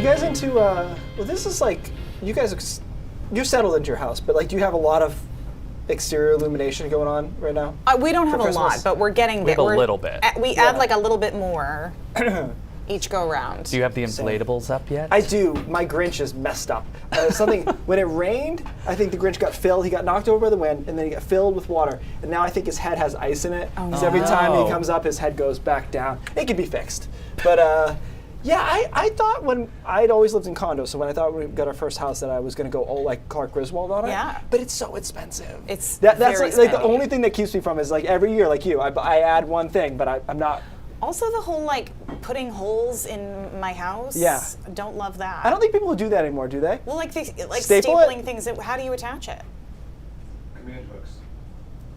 You guys into, well, this is like, you guys, you're settled into your house, but like, do you have a lot of exterior illumination going on right now? We don't have Christmas? a lot, but we're getting there. We have a little bit. We add like a little bit more each go round. Do you have the inflatables up yet? I do. My Grinch is messed up. When it rained, I think the Grinch got filled. He got knocked over by the wind, and then he got filled with water. And now I think his head has ice in it. Oh, so every time no. he comes up, his head goes back down. It could be fixed. But yeah, I thought when I'd always lived in condos, so when I thought we got our first house that I was going to go all like Clark Griswold on it. Yeah. But it's so expensive. It's that's very like the spendy. only thing that keeps me from is like every year, like you, I add one thing, but I'm not. Also, the whole like putting holes in my house. Yeah. Don't love that. I don't think people do that anymore, do they? Well, like Staple it? stapling things. How do you attach it? Command hooks.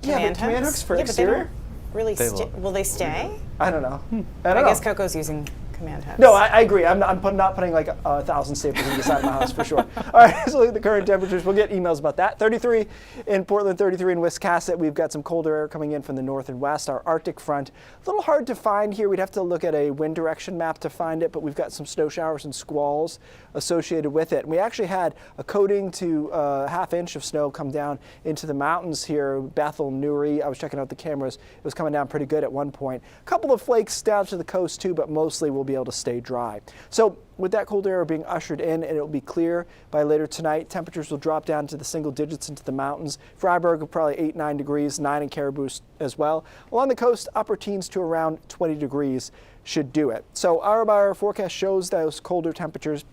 Yeah, but command hooks for yeah, but they exterior? don't really They sta- will. will they stay? I don't know. I guess Coco's using command hooks. No, I agree. I'm not putting like 1,000 staples in the side of my house for sure. All right, so look at the current temperatures. We'll get emails about that. 33 in Portland, 33 in Wiscasset. We've got some colder air coming in from the north and west. Our Arctic front, a little hard to find here. We'd have to look at a wind direction map to find it, but we've got some snow showers and squalls associated with it. And we actually had a coating to half inch of snow come down into the mountains here, Bethel, Newry. I was checking out the cameras. It was coming down pretty good at one point. A couple of flakes down to the coast too, but mostly we'll be able to stay dry. So with that cold air being ushered in, and it'll be clear by later tonight, temperatures will drop down to the single digits into the mountains. Freiburg will probably 8-9 degrees, 9 in Caribou as well. Along the coast, upper teens to around 20 degrees should do it. So our forecast shows those colder temperatures.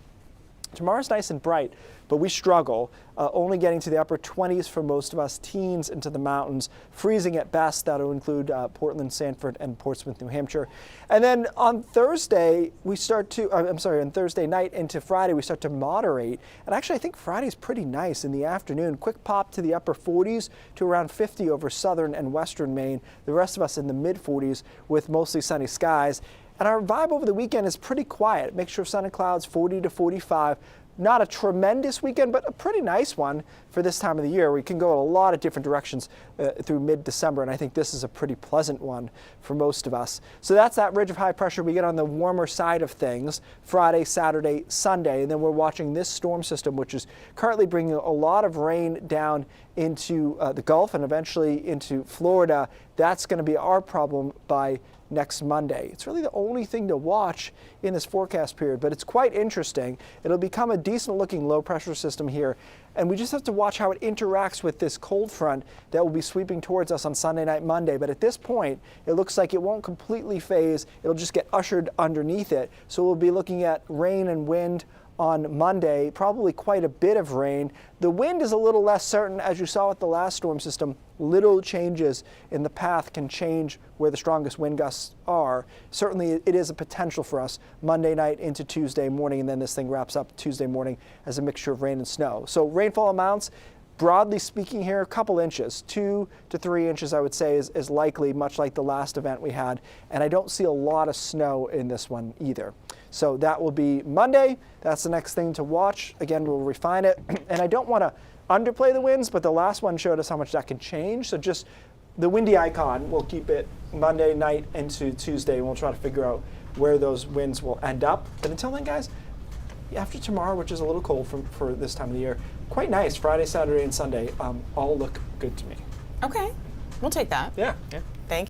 Tomorrow's nice and bright, but we struggle, only getting to the upper 20s for most of us, teens into the mountains, freezing at best. That'll include Portland, Sanford, and Portsmouth, New Hampshire. And then on Thursday, on Thursday night into Friday, we start to moderate. And actually, I think Friday's pretty nice in the afternoon. Quick pop to the upper 40s to around 50 over southern and western Maine. The rest of us in the mid 40s with mostly sunny skies. And our vibe over the weekend is pretty quiet. Mixture of sun and clouds, 40 to 45. Not a tremendous weekend, but a pretty nice one for this time of the year. We can go a lot of different directions through mid-December, and I think this is a pretty pleasant one for most of us. So that's that ridge of high pressure. We get on the warmer side of things Friday, Saturday, Sunday, and then we're watching this storm system, which is currently bringing a lot of rain down into the Gulf and eventually into Florida. That's going to be our problem by next Monday. It's really the only thing to watch in this forecast period, but it's quite interesting. It'll become a decent looking low pressure system here, and we just have to watch how it interacts with this cold front that will be sweeping towards us on Sunday night, Monday. But at this point, it looks like it won't completely phase. It'll just get ushered underneath it. So we'll be looking at rain and wind on Monday, probably quite a bit of rain. The wind is a little less certain, as you saw with the last storm system. Little changes in the path can change where the strongest wind gusts are. Certainly it is a potential for us Monday night into Tuesday morning, and then this thing wraps up Tuesday morning as a mixture of rain and snow. So rainfall amounts, broadly speaking here, a couple inches, 2 to 3 inches I would say is likely, much like the last event we had. And I don't see a lot of snow in this one either. So that will be Monday. That's the next thing to watch. Again, we'll refine it. And I don't want to underplay the winds, but the last one showed us how much that can change. So just the windy icon, we'll keep it Monday night into Tuesday, and we'll try to figure out where those winds will end up. But until then, guys, after tomorrow, which is a little cold for this time of the year, quite nice. Friday, Saturday, and Sunday all look good to me. Okay, we'll take that. Yeah. Yeah.